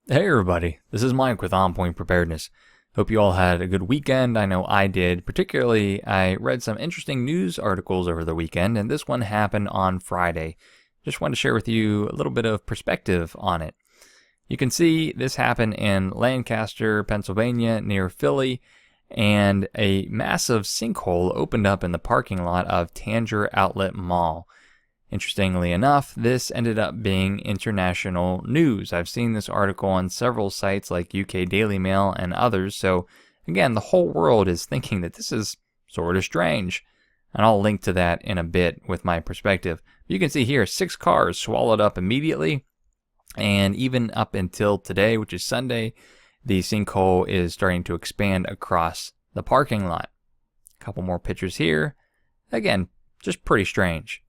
Hey everybody, this is Mike with On Point Preparedness. Hope you all had a good weekend. I know I did. Particularly, I read some interesting news articles over the weekend, and this one happened on Friday. Just wanted to share with you a little bit of perspective on it. You can see this happened in Lancaster, Pennsylvania, near Philly, and a massive sinkhole opened up in the parking lot of Tanger Outlet Mall. Interestingly enough, this ended up being international news. I've seen this article on several sites like UK Daily Mail and others, so again, the whole world is thinking that this is sort of strange. And I'll link to that in a bit with my perspective. You can see here 6 cars swallowed up immediately, and even up until today, which is Sunday, the sinkhole is starting to expand across the parking lot. A couple more pictures here. Again, just pretty strange.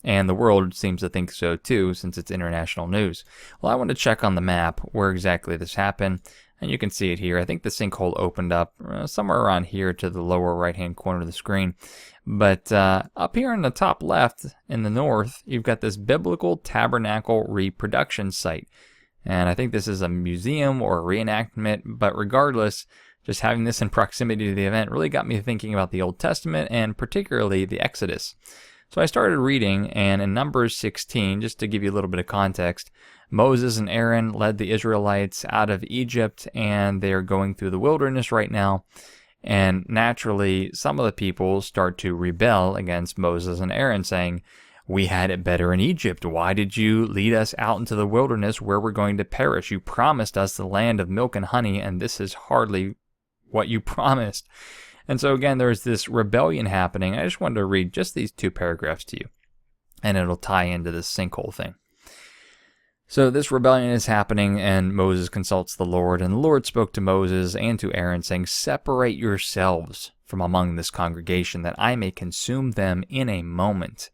And the world seems to think so too, since it's international news. Well, I want to check on the map where exactly this happened, and you can see it here. I think the sinkhole opened up somewhere around here to the lower right-hand corner of the screen. But up here in the top left, in the north, you've got this Biblical Tabernacle Reproduction Site. And I think this is a museum or a reenactment, but regardless, just having this in proximity to the event really got me thinking about the Old Testament, and particularly the Exodus. So I started reading, and in Numbers 16, just to give you a little bit of context, Moses and Aaron led the Israelites out of Egypt, and they are going through the wilderness right now. And naturally, some of the people start to rebel against Moses and Aaron, saying, "We had it better in Egypt. Why did you lead us out into the wilderness where we're going to perish? You promised us the land of milk and honey, and this is hardly what you promised." And so again, there's this rebellion happening. I just wanted to read just these 2 paragraphs to you, and it'll tie into this sinkhole thing. So this rebellion is happening, and Moses consults the Lord, and the Lord spoke to Moses and to Aaron, saying, "Separate yourselves from among this congregation, that I may consume them in a moment."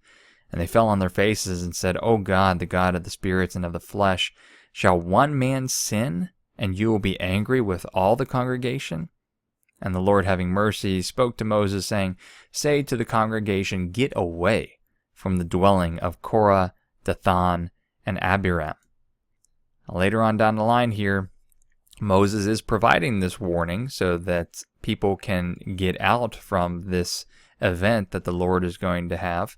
And they fell on their faces and said, "O God, the God of the spirits and of the flesh, shall one man sin, and you will be angry with all the congregation?" And the Lord, having mercy, spoke to Moses, saying, "Say to the congregation, get away from the dwelling of Korah, Dathan, and Abiram." Later on down the line here, Moses is providing this warning so that people can get out from this event that the Lord is going to have.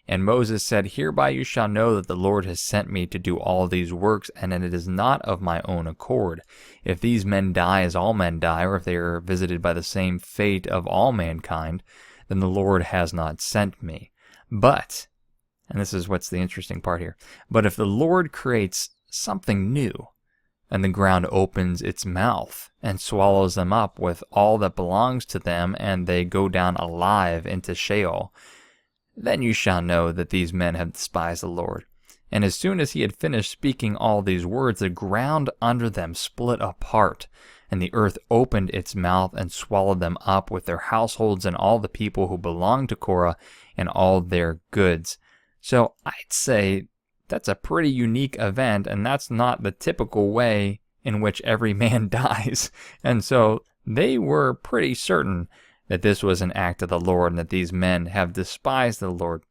And Moses said, "Hereby you shall know that the Lord has sent me to do all these works, and that it is not of my own accord. If these men die as all men die, or if they are visited by the same fate of all mankind, then the Lord has not sent me. But," and this is what's the interesting part here, "but if the Lord creates something new, and the ground opens its mouth and swallows them up with all that belongs to them, and they go down alive into Sheol, then you shall know that these men have despised the Lord." And as soon as he had finished speaking all these words, the ground under them split apart, and the earth opened its mouth and swallowed them up with their households and all the people who belonged to Korah and all their goods. So I'd say that's a pretty unique event, and that's not the typical way in which every man dies. And so they were pretty certain that this was an act of the Lord, and that these men have despised the Lord.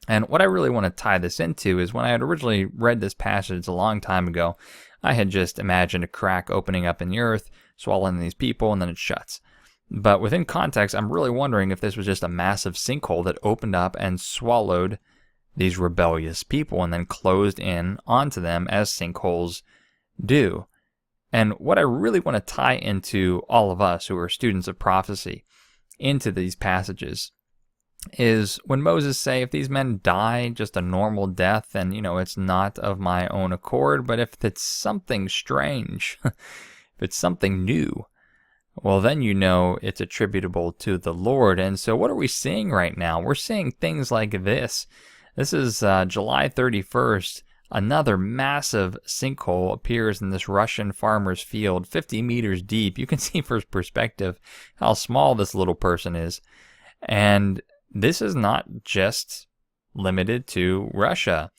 And what I really want to tie this into is, when I had originally read this passage a long time ago, I had just imagined a crack opening up in the earth, swallowing these people, and then it shuts. But within context, I'm really wondering if this was just a massive sinkhole that opened up and swallowed these rebellious people and then closed in onto them, as sinkholes do. And what I really want to tie into all of us who are students of prophecy into these passages is when Moses say, if these men die just a normal death, then, it's not of my own accord. But if it's something strange, if it's something new, well, then it's attributable to the Lord. And so what are we seeing right now? We're seeing things like this. This is July 31st. Another massive sinkhole appears in this Russian farmer's field, 50 meters deep. You can see for perspective how small this little person is. And this is not just limited to Russia.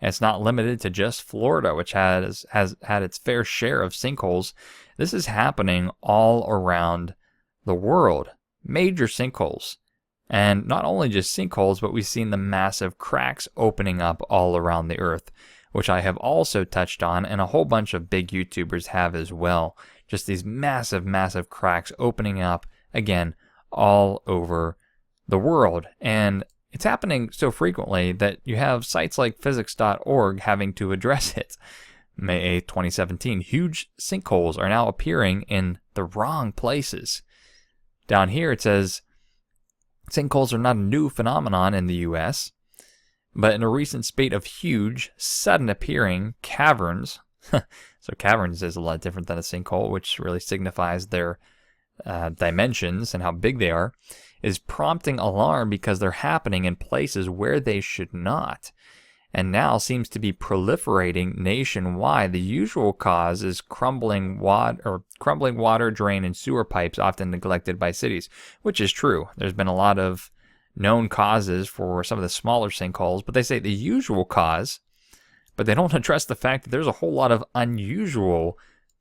It's not limited to just Florida, which has had its fair share of sinkholes. This is happening all around the world. Major sinkholes. And not only just sinkholes, but we've seen the massive cracks opening up all around the earth. which I have also touched on, and a whole bunch of big YouTubers have as well. Just these massive, massive cracks opening up, again, all over the world. And it's happening so frequently that you have sites like physics.org having to address it. May 8th, 2017, huge sinkholes are now appearing in the wrong places. Down here it says, sinkholes are not a new phenomenon in the U.S., but in a recent spate of huge, sudden appearing caverns, so caverns is a lot different than a sinkhole, which really signifies their dimensions and how big they are, is prompting alarm because they're happening in places where they should not, and now seems to be proliferating nationwide. The usual cause is crumbling water, drain, and sewer pipes often neglected by cities, which is true. There's been a lot of known causes for some of the smaller sinkholes, but they say the usual cause, but they don't address the fact that there's a whole lot of unusual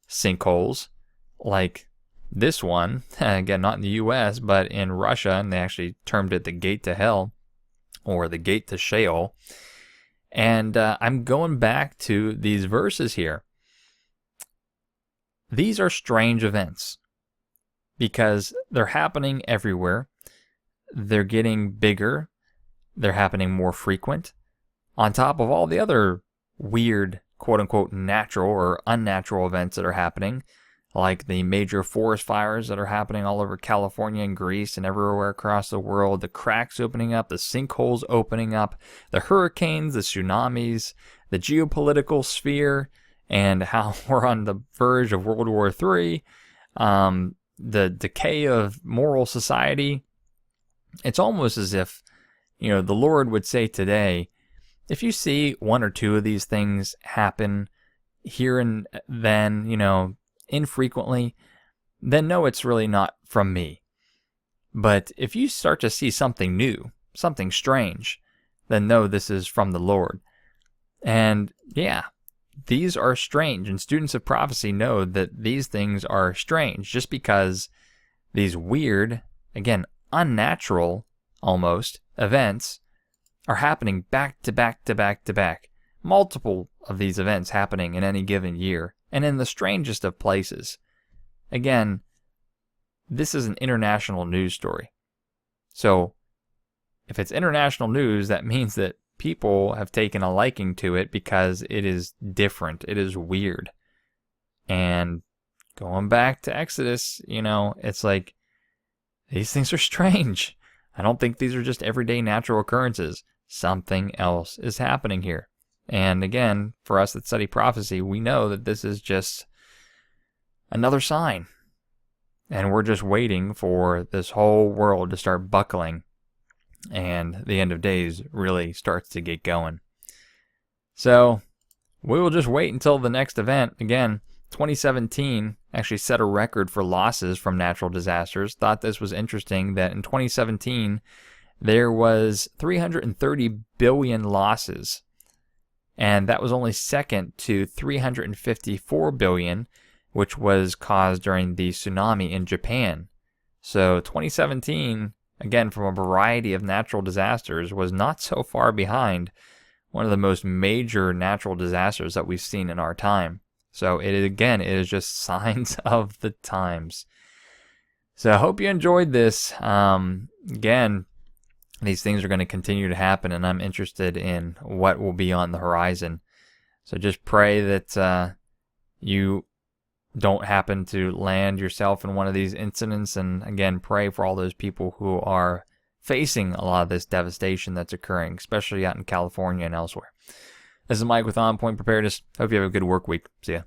sinkholes, like this one, again, not in the U.S., but in Russia, and they actually termed it the gate to hell, or the gate to Sheol. And I'm going back to these verses here. These are strange events because they're happening everywhere. They're getting bigger. They're happening more frequent. On top of all the other weird, quote-unquote, natural or unnatural events that are happening, like the major forest fires that are happening all over California and Greece and everywhere across the world, the cracks opening up, the sinkholes opening up, the hurricanes, the tsunamis, the geopolitical sphere, and how we're on the verge of World War III, the decay of moral society. It's almost as if, the Lord would say today, if you see one or two of these things happen here and then, infrequently, then no, it's really not from me. But if you start to see something new, something strange, then know this is from the Lord. And yeah, these are strange, and students of prophecy know that these things are strange just because these weird, again, unnatural almost events are happening back to back to back to back. Multiple of these events happening in any given year, and in the strangest of places. Again, this is an international news story. So, if it's international news, that means that people have taken a liking to it because it is different. It is weird. And going back to Exodus, it's like, these things are strange. I don't think these are just everyday natural occurrences. Something else is happening here. And again, for us that study prophecy, we know that this is just another sign. And we're just waiting for this whole world to start buckling and the end of days really starts to get going. So we will just wait until the next event. Again, 2017 actually set a record for losses from natural disasters. Thought this was interesting that in 2017 there was 330 billion losses. And that was only second to 354 billion, which was caused during the tsunami in Japan. So 2017, again, from a variety of natural disasters, was not so far behind one of the most major natural disasters that we've seen in our time. So it is just signs of the times. So I hope you enjoyed this. Again, these things are going to continue to happen, and I'm interested in what will be on the horizon. So just pray that you don't happen to land yourself in one of these incidents, and again, pray for all those people who are facing a lot of this devastation that's occurring, especially out in California and elsewhere. This is Mike with On Point Preparedness. Hope you have a good work week. See ya.